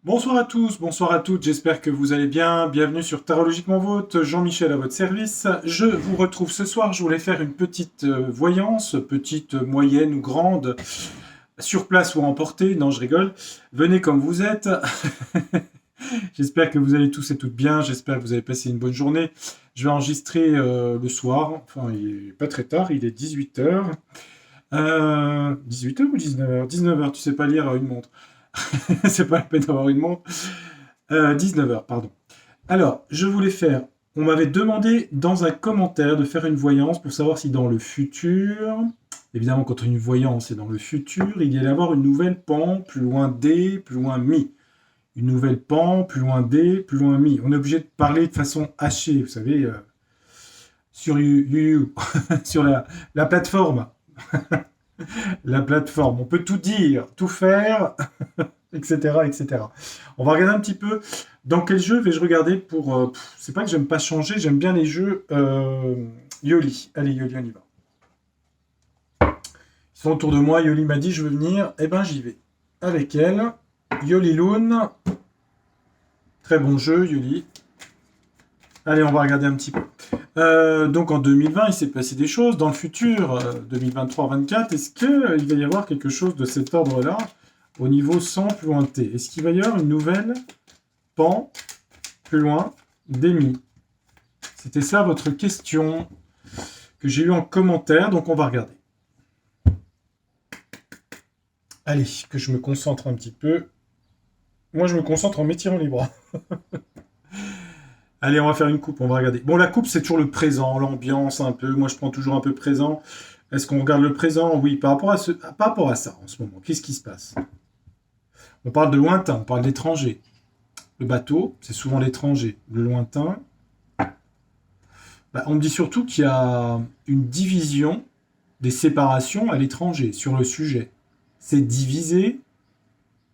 Bonsoir à tous, bonsoir à toutes, j'espère que vous allez bien. Bienvenue sur Tarologiquement Vôtre, Jean-Michel à votre service. Je vous retrouve ce soir, je voulais faire une petite voyance, petite, moyenne ou grande, sur place ou emportée. Non, je rigole. Venez comme vous êtes. J'espère que vous allez tous et toutes bien, j'espère que vous avez passé une bonne journée. Je vais enregistrer le soir, enfin il est pas très tard, il est 18 h. 18 h ou 19 h? 19 h, tu sais pas lire une montre. C'est pas la peine d'avoir une montre. 19 h, pardon. Alors, je voulais faire. On m'avait demandé dans un commentaire de faire une voyance pour savoir si dans le futur, évidemment, quand une voyance est dans le futur, il y allait avoir une nouvelle pan, plus loin D, plus loin Mi. Une nouvelle pan, plus loin D, plus loin Mi. On est obligé de parler de façon hachée, vous savez, sur sur la plateforme. La plateforme. On peut tout dire, tout faire, etc., etc. On va regarder un petit peu dans quel jeu vais-je regarder pour. C'est pas que j'aime pas changer, j'aime bien les jeux Yoli. Allez, Yoli, on y va. Ils sont autour de moi. Yoli m'a dit je veux venir. Eh ben, j'y vais. Avec elle. Yoli Loon. Très bon jeu, Yoli. Allez, on va regarder un petit peu. Donc en 2020, il s'est passé des choses. Dans le futur, 2023-24, est-ce qu'il va y avoir quelque chose de cet ordre-là au niveau 100 plus loin de T? Est-ce qu'il va y avoir une nouvelle pan plus loin d'Emi? C'était ça votre question que j'ai eue en commentaire, donc on va regarder. Allez, que je me concentre un petit peu. Moi, je me concentre en m'étirant les bras. Allez, on va faire une coupe, on va regarder. Bon, la coupe, c'est toujours le présent, l'ambiance un peu. Moi, je prends toujours un peu présent. Est-ce qu'on regarde le présent? Oui, par rapport à ça, en ce moment. Qu'est-ce qui se passe? On parle de lointain, on parle d'étranger. Le bateau, c'est souvent l'étranger. Le lointain, on me dit surtout qu'il y a une division des séparations à l'étranger sur le sujet. C'est divisé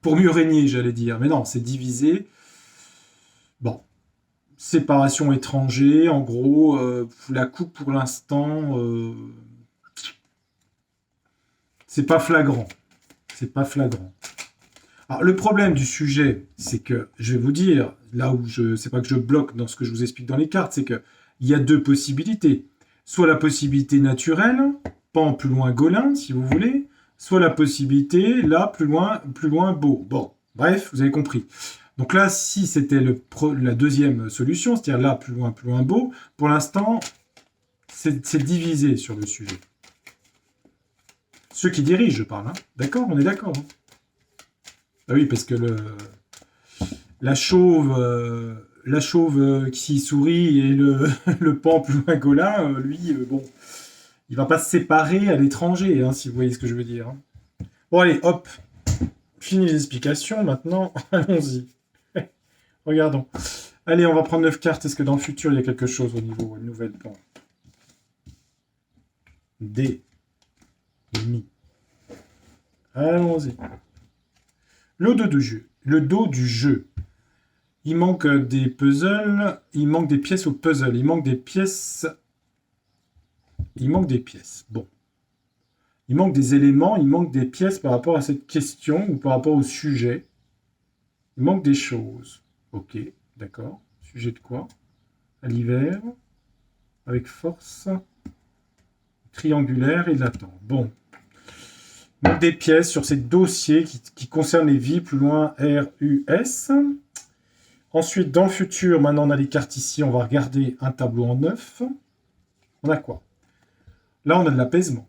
pour mieux régner, j'allais dire. Mais non, c'est divisé. Bon, séparation étranger, en gros, la coupe pour l'instant, c'est pas flagrant. C'est pas flagrant. Alors, le problème du sujet, c'est que, je vais vous dire, là où c'est pas que je bloque dans ce que je vous explique dans les cartes, c'est que il y a deux possibilités. Soit la possibilité naturelle, pan plus loin Golin, si vous voulez, soit la possibilité, là, plus loin Beau. Bon, bref, vous avez compris. Donc là, si c'était la deuxième solution, c'est-à-dire là, plus loin Beau, pour l'instant, c'est divisé sur le sujet. Ceux qui dirigent, je parle, hein. D'accord? On est d'accord, hein. Ah oui, parce que la chauve qui sourit et le pan plus loin Golin, lui, bon, il va pas se séparer à l'étranger, hein, si vous voyez ce que je veux dire, hein. Bon, allez, hop, fini les explications, maintenant, allons-y. Regardons. Allez, on va prendre 9 cartes. Est-ce que dans le futur, il y a quelque chose au niveau nouvelle pan? D. Mi. Allons-y. Le dos du jeu. Le dos du jeu. Il manque des puzzles. Il manque des pièces au puzzle. Il manque des pièces. Il manque des pièces. Bon. Il manque des éléments. Il manque des pièces par rapport à cette question ou par rapport au sujet. Il manque des choses. Ok, d'accord. Sujet de quoi? À l'hiver. Avec force. Triangulaire et latent. Bon. Il manque des pièces sur ces dossiers qui concernent les vies, plus loin RUS. Ensuite, dans le futur, maintenant on a les cartes ici, on va regarder un tableau en 9. On a quoi? Là, on a de l'apaisement.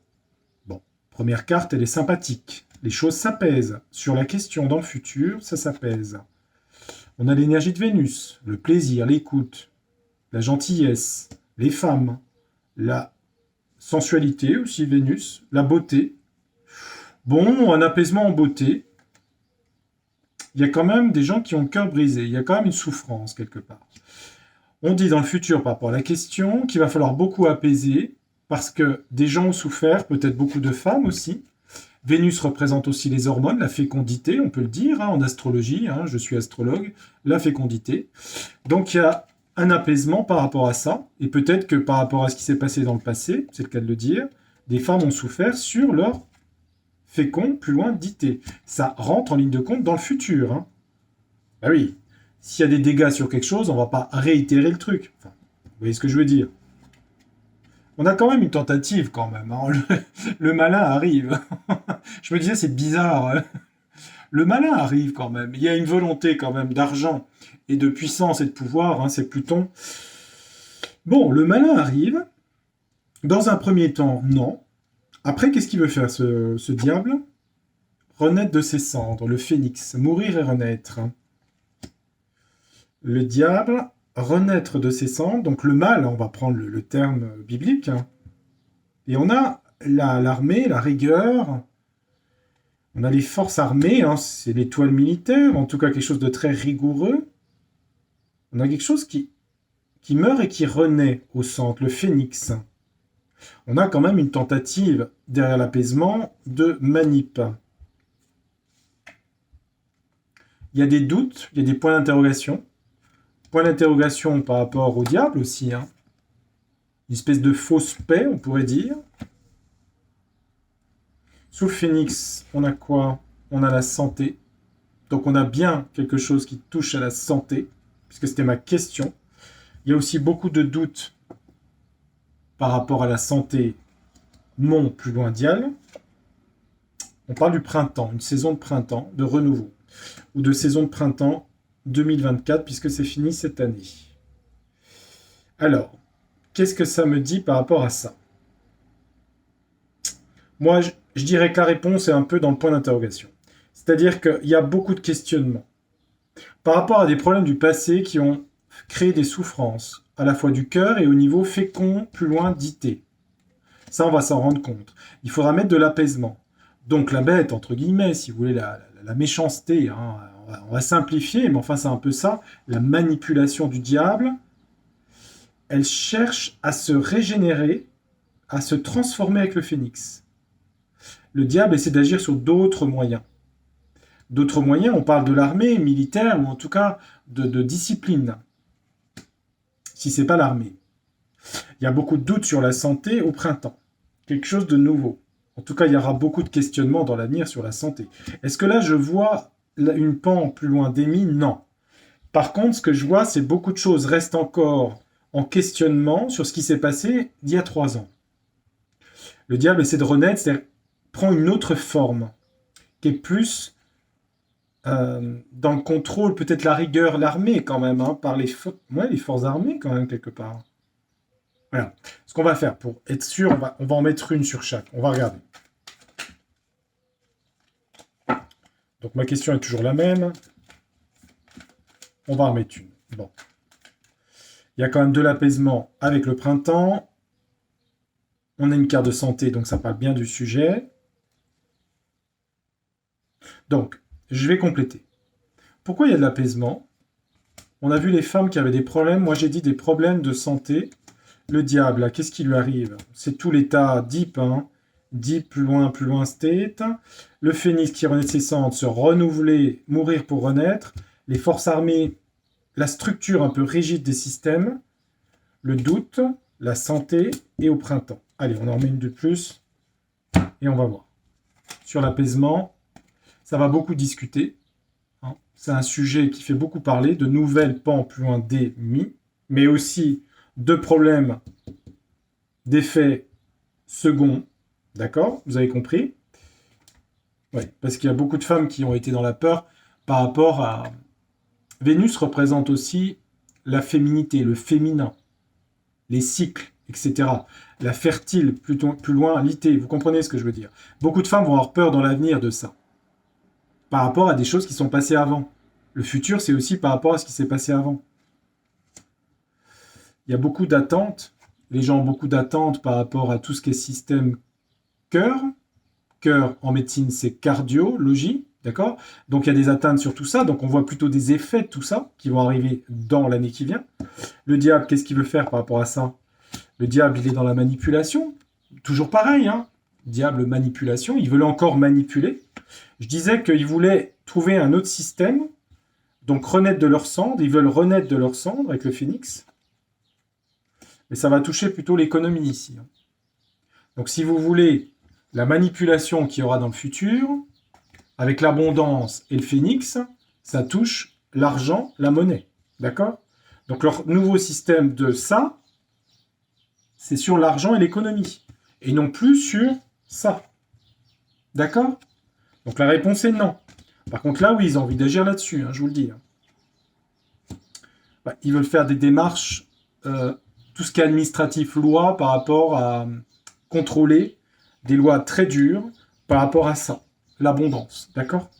Bon, première carte, elle est sympathique. Les choses s'apaisent. Sur la question dans le futur, ça s'apaise. On a l'énergie de Vénus, le plaisir, l'écoute, la gentillesse, les femmes, la sensualité aussi, Vénus, la beauté. Bon, un apaisement en beauté. Il y a quand même des gens qui ont le cœur brisé. Il y a quand même une souffrance quelque part. On dit dans le futur par rapport à la question qu'il va falloir beaucoup apaiser parce que des gens ont souffert, peut-être beaucoup de femmes aussi. Vénus représente aussi les hormones, la fécondité, on peut le dire, hein, en astrologie, hein, je suis astrologue, la fécondité. Donc il y a un apaisement par rapport à ça, et peut-être que par rapport à ce qui s'est passé dans le passé, c'est le cas de le dire, des femmes ont souffert sur leur fécond, plus loin d'ité. Ça rentre en ligne de compte dans le futur, hein. Ah oui, s'il y a des dégâts sur quelque chose, on va pas réitérer le truc. Enfin, vous voyez ce que je veux dire? On a quand même une tentative, quand même, hein. Le malin arrive. Je me disais, c'est bizarre, hein. Le malin arrive quand même. Il y a une volonté quand même d'argent et de puissance et de pouvoir, hein, c'est Pluton. Bon, le malin arrive. Dans un premier temps, non. Après, qu'est-ce qu'il veut faire, ce diable? Renaître de ses cendres, le phénix, mourir et renaître. Le diable, renaître de ses cendres, donc le mal, on va prendre le terme biblique, hein. Et on a l'armée, la rigueur, on a les forces armées, hein, c'est l'étoile militaire, en tout cas quelque chose de très rigoureux. On a quelque chose qui meurt et qui renaît au centre, le phénix. On a quand même une tentative, derrière l'apaisement, de manip. Il y a des doutes, il y a des points d'interrogation. Point d'interrogation par rapport au diable aussi, hein. Une espèce de fausse paix, on pourrait dire. Sous le phénix, on a quoi? On a la santé. Donc on a bien quelque chose qui touche à la santé, puisque c'était ma question. Il y a aussi beaucoup de doutes par rapport à la santé, mon plus loin dial. On parle du printemps, une saison de printemps, de renouveau, ou de saison de printemps 2024, puisque c'est fini cette année. Alors, qu'est-ce que ça me dit par rapport à ça? Moi, je dirais que la réponse est un peu dans le point d'interrogation. C'est-à-dire qu'il y a beaucoup de questionnements par rapport à des problèmes du passé qui ont créé des souffrances, à la fois du cœur et au niveau fécond, plus loin d'ité. Ça, on va s'en rendre compte. Il faudra mettre de l'apaisement. Donc la bête, entre guillemets, si vous voulez, la méchanceté, hein, on va simplifier, mais enfin c'est un peu ça, la manipulation du diable, elle cherche à se régénérer, à se transformer avec le phénix. Le diable essaie d'agir sur d'autres moyens. D'autres moyens, on parle de l'armée militaire, ou en tout cas de discipline, si c'est pas l'armée. Il y a beaucoup de doutes sur la santé au printemps. Quelque chose de nouveau. En tout cas, il y aura beaucoup de questionnements dans l'avenir sur la santé. Est-ce que là, je vois une pan plus loin d'émis? Non. Par contre, ce que je vois, c'est beaucoup de choses restent encore en questionnement sur ce qui s'est passé d'il y a 3 ans. Le diable essaie de renaître, c'est-à-dire prend une autre forme, qui est plus dans le contrôle, peut-être la rigueur, l'armée quand même, hein, par les forces armées quand même, quelque part. Voilà. Ce qu'on va faire, pour être sûr, on va en mettre une sur chaque. On va regarder. Donc ma question est toujours la même. On va en mettre une. Bon. Il y a quand même de l'apaisement avec le printemps. On a une carte de santé, donc ça parle bien du sujet. Donc, je vais compléter. Pourquoi il y a de l'apaisement? On a vu les femmes qui avaient des problèmes. Moi, j'ai dit des problèmes de santé. Le diable, là, qu'est-ce qui lui arrive? C'est tout l'état deep, hein. Deep, plus loin, state. Le phénix qui renaît de ses cendres, se renouveler, mourir pour renaître. Les forces armées, la structure un peu rigide des systèmes. Le doute, la santé et au printemps. Allez, on en remet une de plus et on va voir. Sur l'apaisement, ça va beaucoup discuter, hein. C'est un sujet qui fait beaucoup parler, de nouvelles pans plus loin des mi, mais aussi de problèmes d'effets seconds. D'accord? Vous avez compris? Oui, parce qu'il y a beaucoup de femmes qui ont été dans la peur par rapport à... Vénus représente aussi la féminité, le féminin, les cycles, etc. La fertile, plus loin, l'ité. Vous comprenez ce que je veux dire? Beaucoup de femmes vont avoir peur dans l'avenir de ça, par rapport à des choses qui sont passées avant. Le futur, c'est aussi par rapport à ce qui s'est passé avant. Il y a beaucoup d'attentes. Les gens ont beaucoup d'attentes par rapport à tout ce qui est système cœur. Cœur, en médecine, c'est cardiologie, d'accord? Donc il y a des atteintes sur tout ça. Donc on voit plutôt des effets de tout ça qui vont arriver dans l'année qui vient. Le diable, qu'est-ce qu'il veut faire par rapport à ça? Le diable, il est dans la manipulation. Toujours pareil, hein? Diable, manipulation. Ils veulent encore manipuler. Je disais qu'ils voulaient trouver un autre système, donc renaître de leur cendre. Ils veulent renaître de leur cendre avec le phénix. Mais ça va toucher plutôt l'économie ici, hein. Donc si vous voulez la manipulation qu'il y aura dans le futur, avec l'abondance et le phénix, ça touche l'argent, la monnaie. D'accord? Donc leur nouveau système de ça, c'est sur l'argent et l'économie. Et non plus sur ça. D'accord? Donc la réponse est non. Par contre là, oui, ils ont envie d'agir là-dessus, hein, je vous le dis. Bah, ils veulent faire des démarches, tout ce qui est administratif, loi, par rapport à contrôler des lois très dures par rapport à ça, l'abondance. D'accord?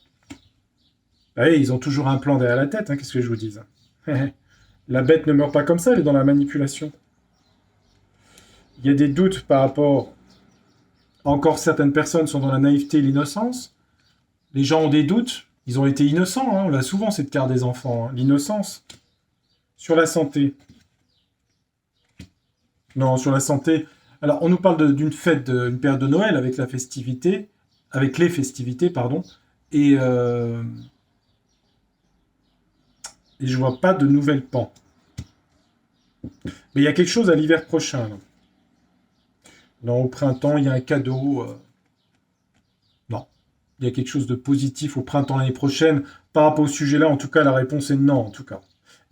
Oui, ils ont toujours un plan derrière la tête, hein, qu'est-ce que je vous dis? La bête ne meurt pas comme ça, elle est dans la manipulation. Il y a des doutes par rapport... Encore certaines personnes sont dans la naïveté et l'innocence. Les gens ont des doutes, ils ont été innocents, hein, on l'a souvent cette carte des enfants, hein, l'innocence. Sur la santé. Non, sur la santé. Alors, on nous parle d'une fête, d'une période de Noël avec la festivité, avec les festivités, pardon, et, euh, et je vois pas de nouvelles pans. Mais il y a quelque chose à l'hiver prochain. Là. Non, au printemps, il y a un cadeau. Non, il y a quelque chose de positif au printemps l'année prochaine. Par rapport au sujet-là, en tout cas, la réponse est non, en tout cas.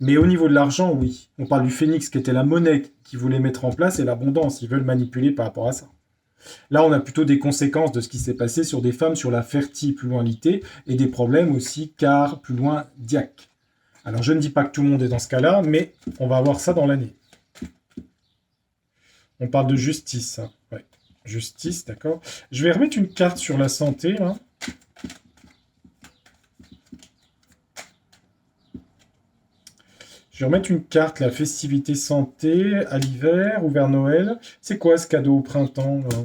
Mais au niveau de l'argent, oui. On parle du phénix qui était la monnaie qu'ils voulaient mettre en place et l'abondance. Ils veulent manipuler par rapport à ça. Là, on a plutôt des conséquences de ce qui s'est passé sur des femmes, sur la fertilité, plus loin l'ité, et des problèmes aussi, car plus loin diac. Alors, je ne dis pas que tout le monde est dans ce cas-là, mais on va avoir ça dans l'année. On parle de justice. Hein. Ouais. Justice, d'accord. Je vais remettre une carte sur la santé, là. Je vais remettre une carte, la festivité santé, à l'hiver ou vers Noël. C'est quoi ce cadeau au printemps, là?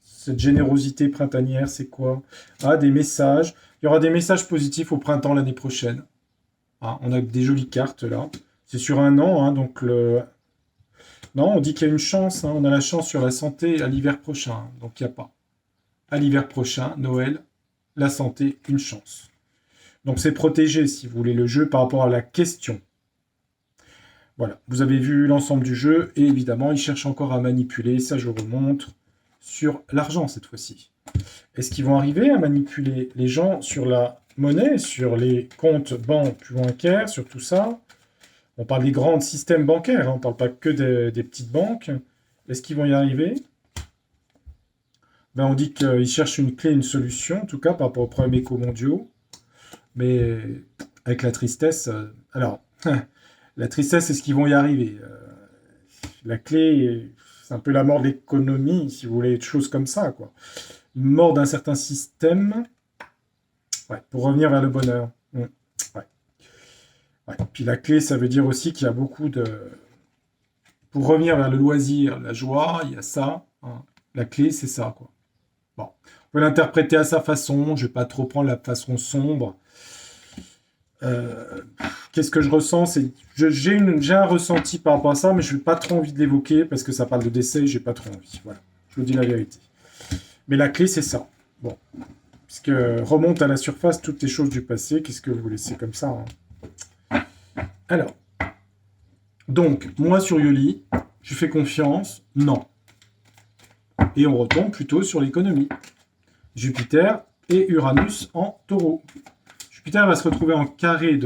Cette générosité printanière, c'est quoi? Ah, des messages. Il y aura des messages positifs au printemps l'année prochaine. Ah, on a des jolies cartes, là. C'est sur un an, hein, donc le... Non, on dit qu'il y a une chance, hein, on a la chance sur la santé à l'hiver prochain, donc il n'y a pas. À l'hiver prochain, Noël, la santé, une chance. Donc c'est protégé, si vous voulez, le jeu par rapport à la question. Voilà, vous avez vu l'ensemble du jeu, et évidemment, il cherche encore à manipuler, ça je remonte, sur l'argent cette fois-ci. Est-ce qu'ils vont arriver à manipuler les gens sur la monnaie, sur les comptes banques bancaires, sur tout ça? On parle des grands systèmes bancaires, hein, on ne parle pas que des petites banques. Est-ce qu'ils vont y arriver? Ben, on dit qu'ils cherchent une clé, une solution, en tout cas par rapport aux problèmes éco-mondiaux. Mais avec la tristesse... alors, la tristesse, est-ce qu'ils vont y arriver? La clé, c'est un peu la mort de l'économie, si vous voulez, des choses comme ça, quoi. Une mort d'un certain système, ouais, pour revenir vers le bonheur. Ouais. Ouais. Puis la clé, ça veut dire aussi qu'il y a beaucoup de... Pour revenir vers le loisir, la joie, il y a ça. Hein. La clé, c'est ça, quoi. Bon. On peut l'interpréter à sa façon, je ne vais pas trop prendre la façon sombre. Qu'est-ce que je ressens? J'ai un ressenti par rapport à ça, mais je n'ai pas trop envie de l'évoquer parce que ça parle de décès et j'ai pas trop envie. Voilà, je vous dis la vérité. Mais la clé, c'est ça. Bon, puisque remonte à la surface toutes les choses du passé. Qu'est-ce que vous laissez comme ça? Hein. Alors, donc, moi sur Yoli, je fais confiance? Non. Et on retombe plutôt sur l'économie. Jupiter et Uranus en taureau. Jupiter va se retrouver en carré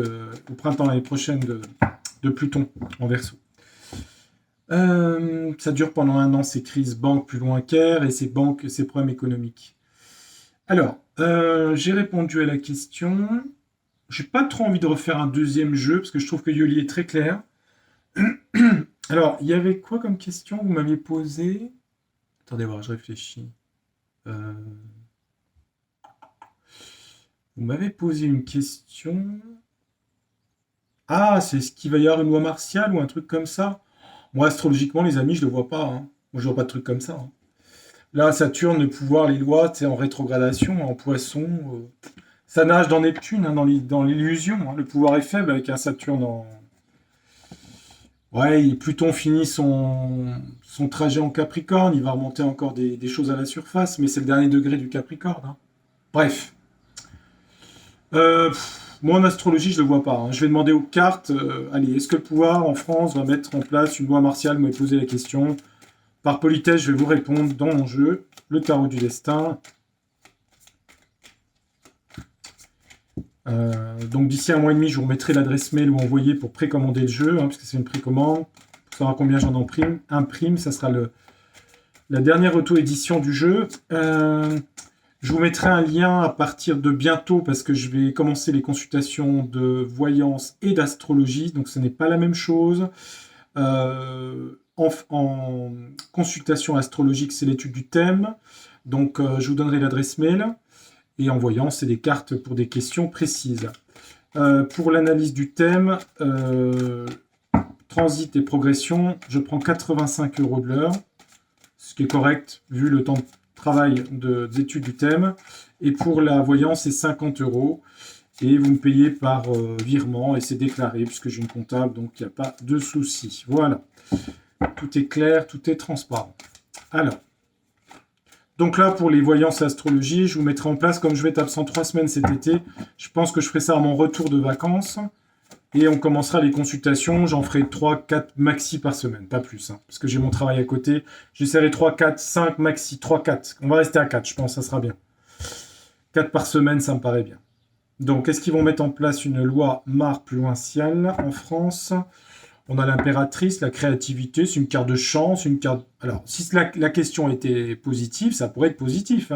au printemps l'année prochaine de Pluton en Verseau. Ça dure pendant un an, ces crises banques plus loin qu'air et ces problèmes économiques. Alors, j'ai répondu à la question. J'ai pas trop envie de refaire un deuxième jeu parce que je trouve que Yoli est très clair. Alors, il y avait quoi comme question que vous m'aviez posé? Attendez voir, je réfléchis. Vous m'avez posé une question. Ah, c'est ce qu'il va y avoir une loi martiale ou un truc comme ça? Moi, astrologiquement, les amis, je ne le vois pas. Hein. Moi, je vois pas de truc comme ça. Hein. Là, Saturne, le pouvoir, les lois, c'est en rétrogradation, en poisson. Ça nage dans Neptune, hein, dans l'illusion. Hein. Le pouvoir est faible avec un Saturne en... Ouais, Pluton finit son trajet en Capricorne. Il va remonter encore des choses à la surface, mais c'est le dernier degré du Capricorne. Hein. Bref. Moi, en astrologie, je ne le vois pas. Hein. Je vais demander aux cartes, allez, est-ce que le pouvoir en France va mettre en place une loi martiale? Vous m'avez posé la question. Par politesse, je vais vous répondre dans mon jeu. Le tarot du destin. Donc d'ici un mois et demi, je vous remettrai l'adresse mail où envoyer pour précommander le jeu, parce que c'est une précommande. Pour savoir combien j'en imprime, ça sera la dernière auto-édition du jeu. Je vous mettrai un lien à partir de bientôt parce que je vais commencer les consultations de voyance et d'astrologie, donc ce n'est pas la même chose. En consultation astrologique, c'est l'étude du thème, donc je vous donnerai l'adresse mail. Et en voyance, c'est des cartes pour des questions précises. Pour l'analyse du thème, transit et progression, je prends 85 € de l'heure, ce qui est correct vu le temps de travail d'étude du thème. Et pour la voyance, c'est 50 €. Et vous me payez par virement et c'est déclaré puisque j'ai une comptable, donc il n'y a pas de souci. Voilà. Tout est clair, tout est transparent. Alors. Donc là, pour les voyances et astrologie, je vous mettrai en place, comme je vais être absent 3 semaines cet été, je pense que je ferai ça à mon retour de vacances. Et on commencera les consultations, j'en ferai 3, 4 maxi par semaine, pas plus. Parce que j'ai mon travail à côté. J'essaierai 3, 4, 5 maxi, 3, 4. On va rester à 4, je pense, ça sera bien. 4 par semaine, ça me paraît bien. Donc, est-ce qu'ils vont mettre en place une loi marc-plus-loin-ciel en France ? On a l'impératrice, la créativité, c'est une carte de chance, une carte... Alors, si la question était positive, ça pourrait être positif.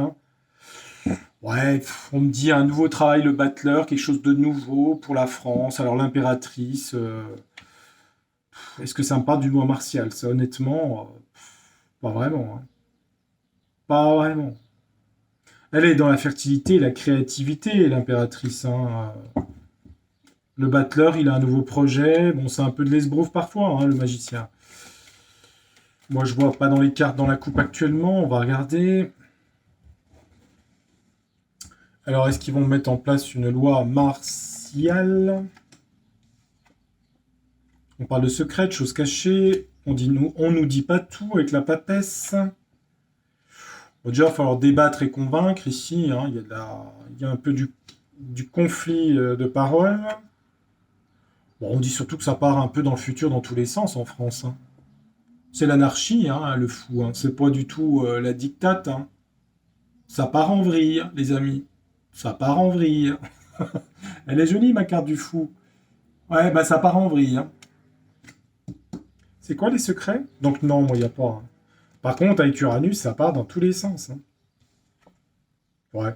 Ouais, on me dit un nouveau travail, le battleur, quelque chose de nouveau pour la France. Alors, l'impératrice, est-ce que ça me parle du loi martial ? Ça, honnêtement, pas vraiment. Pas vraiment. Elle est dans la fertilité et la créativité, l'impératrice. Le battleur, il a un nouveau projet. Bon, c'est un peu de l'esbrouf parfois, le magicien. Moi, je vois pas dans les cartes dans la coupe actuellement. On va regarder. Alors, est-ce qu'ils vont mettre en place une loi martiale ? On parle de secret, de choses cachées. On nous dit pas tout avec la papesse. Bon, déjà, il va falloir débattre et convaincre ici. Il y a un peu du conflit de paroles. Bon, on dit surtout que ça part un peu dans le futur dans tous les sens en France. C'est l'anarchie, le fou. C'est pas du tout la dictate. Ça part en vrille, les amis. Ça part en vrille. Elle est jolie, ma carte du fou. Ouais, bah ça part en vrille. C'est quoi les secrets ? Donc non, moi, il n'y a pas. Par contre, avec Uranus, ça part dans tous les sens. Ouais.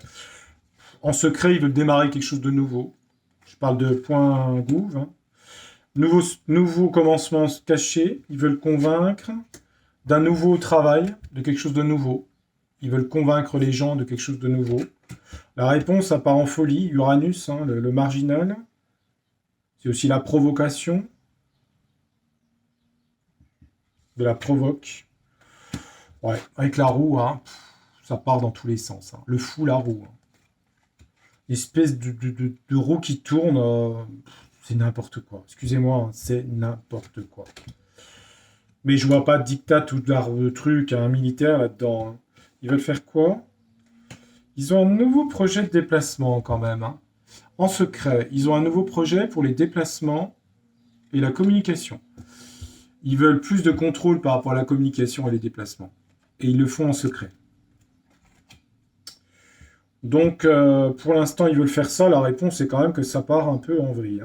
En secret, ils veulent démarrer quelque chose de nouveau. Je parle de point gouv. Nouveau commencement caché, ils veulent convaincre d'un nouveau travail, de quelque chose de nouveau. Ils veulent convaincre les gens de quelque chose de nouveau. La réponse, ça part en folie. Uranus, le marginal. C'est aussi la provocation. De la provoque. Ouais, avec la roue, ça part dans tous les sens. Le fou, la roue. L'espèce de roue qui tourne... c'est n'importe quoi. Excusez-moi, c'est n'importe quoi. Mais je vois pas de diktat ou de truc un militaire là-dedans. Ils veulent faire quoi ? Ils ont un nouveau projet de déplacement quand même. En secret, ils ont un nouveau projet pour les déplacements et la communication. Ils veulent plus de contrôle par rapport à la communication et les déplacements. Et ils le font en secret. Donc, pour l'instant, ils veulent faire ça. La réponse, c'est quand même que ça part un peu en vrille.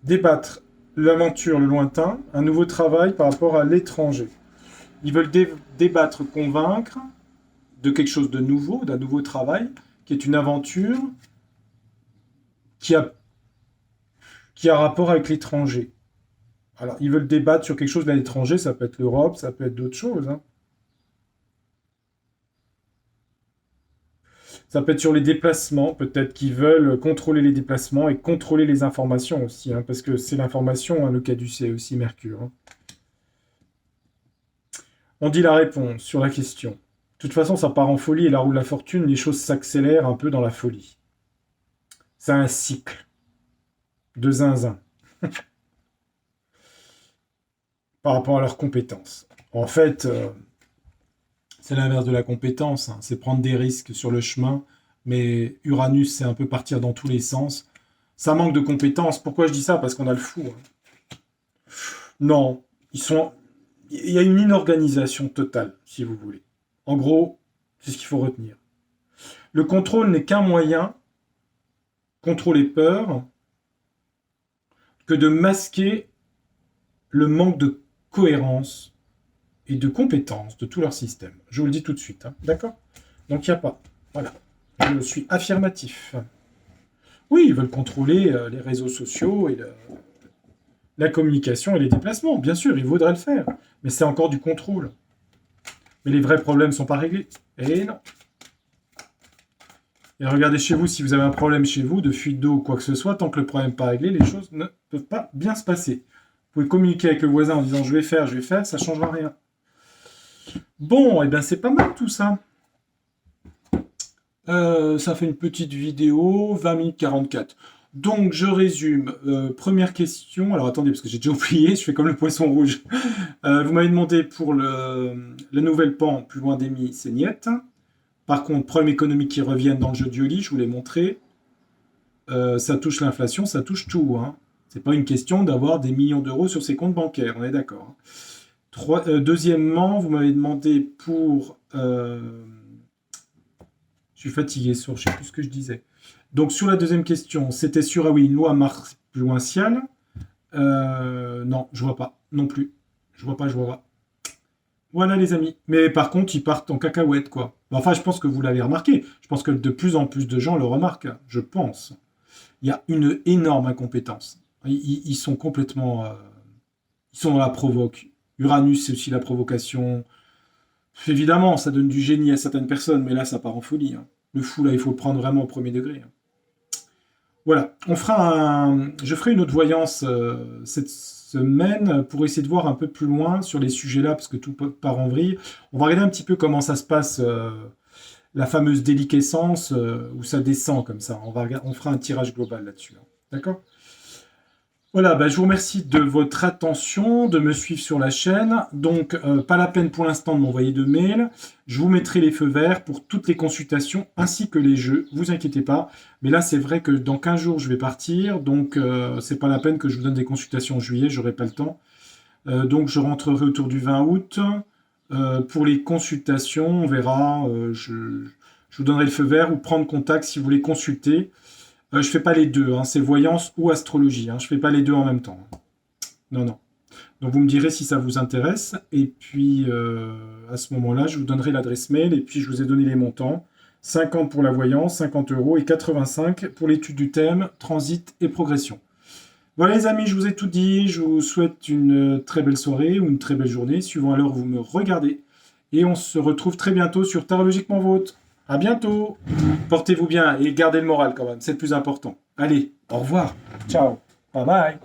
Débattre l'aventure, le lointain, un nouveau travail par rapport à l'étranger. Ils veulent débattre, convaincre de quelque chose de nouveau, d'un nouveau travail, qui est une aventure qui a rapport avec l'étranger. Alors, ils veulent débattre sur quelque chose de l'étranger, ça peut être l'Europe, ça peut être d'autres choses. Ça peut être sur les déplacements, peut-être qu'ils veulent contrôler les déplacements et contrôler les informations aussi, parce que c'est l'information, le caducée aussi Mercure. On dit la réponse sur la question. De toute façon, ça part en folie et la roue de la fortune, les choses s'accélèrent un peu dans la folie. C'est un cycle de zinzin par rapport à leurs compétences. En fait, c'est l'inverse de la compétence, c'est prendre des risques sur le chemin, mais Uranus, c'est un peu partir dans tous les sens. Ça manque de compétences. Pourquoi je dis ça ? Parce qu'on a le fou. Non, il y a une inorganisation totale, si vous voulez. En gros, c'est ce qu'il faut retenir. Le contrôle n'est qu'un moyen contrôler peur que de masquer le manque de cohérence et de compétence de tout leur système. Je vous le dis tout de suite, hein. D'accord? Donc il n'y a pas. Voilà. Je suis affirmatif. Oui, ils veulent contrôler les réseaux sociaux et la communication et les déplacements. Bien sûr, ils voudraient le faire. Mais c'est encore du contrôle. Mais les vrais problèmes ne sont pas réglés. Et non. Et regardez chez vous, si vous avez un problème chez vous, de fuite d'eau ou quoi que ce soit, tant que le problème n'est pas réglé, les choses ne peuvent pas bien se passer. Vous pouvez communiquer avec le voisin en disant je vais faire, ça ne changera rien. Bon, et bien c'est pas mal tout ça. Ça fait une petite vidéo, 20 minutes 44. Donc je résume. Première question. Alors attendez, parce que j'ai déjà oublié, je fais comme le poisson rouge. Vous m'avez demandé pour la nouvelle pan, plus loin d'Emi, c'est niet. Par contre, problème économique qui reviennent dans le jeu de Yoli, je vous l'ai montré. Ça touche l'inflation, ça touche tout. Hein. C'est pas une question d'avoir des millions d'euros sur ses comptes bancaires, on est d'accord. Deuxièmement, vous m'avez demandé pour... je suis fatigué, je ne sais plus ce que je disais. Donc sur la deuxième question, c'était sur, ah oui, une loi martiale. Non, je vois pas, non plus. Je vois pas. Voilà les amis. Mais par contre, ils partent en cacahuète, quoi. Enfin, je pense que vous l'avez remarqué. Je pense que de plus en plus de gens le remarquent, je pense. Il y a une énorme incompétence. Ils sont complètement... ils sont dans la provoque. Uranus, c'est aussi la provocation. Évidemment, ça donne du génie à certaines personnes, mais là, ça part en folie. Hein. Le fou, là, il faut le prendre vraiment au premier degré. Hein. Voilà. Je ferai une autre voyance cette semaine pour essayer de voir un peu plus loin sur les sujets-là, parce que tout part en vrille. On va regarder un petit peu comment ça se passe, la fameuse déliquescence, où ça descend comme ça. On fera un tirage global là-dessus. Hein. D'accord ? Voilà, je vous remercie de votre attention, de me suivre sur la chaîne. Donc, pas la peine pour l'instant de m'envoyer de mail. Je vous mettrai les feux verts pour toutes les consultations ainsi que les jeux. Vous inquiétez pas. Mais là, c'est vrai que dans 15 jours, je vais partir. Donc, c'est pas la peine que je vous donne des consultations en juillet. J'aurai pas le temps. Donc, je rentrerai autour du 20 août. Pour les consultations, on verra. Je vous donnerai le feu vert ou prendre contact si vous voulez consulter. Je fais pas les deux, hein, c'est voyance ou astrologie. Hein, je fais pas les deux en même temps. Non. Donc vous me direz si ça vous intéresse. Et puis à ce moment-là, je vous donnerai l'adresse mail et puis je vous ai donné les montants. 50 pour la voyance, 50 € et 85 pour l'étude du thème, transit et progression. Voilà les amis, je vous ai tout dit. Je vous souhaite une très belle soirée ou une très belle journée, suivant à l'heure où vous me regardez. Et on se retrouve très bientôt sur Tarologiquement Vôtre. À bientôt. Portez-vous bien et gardez le moral quand même, c'est le plus important. Allez, au revoir. Ciao. Bye bye.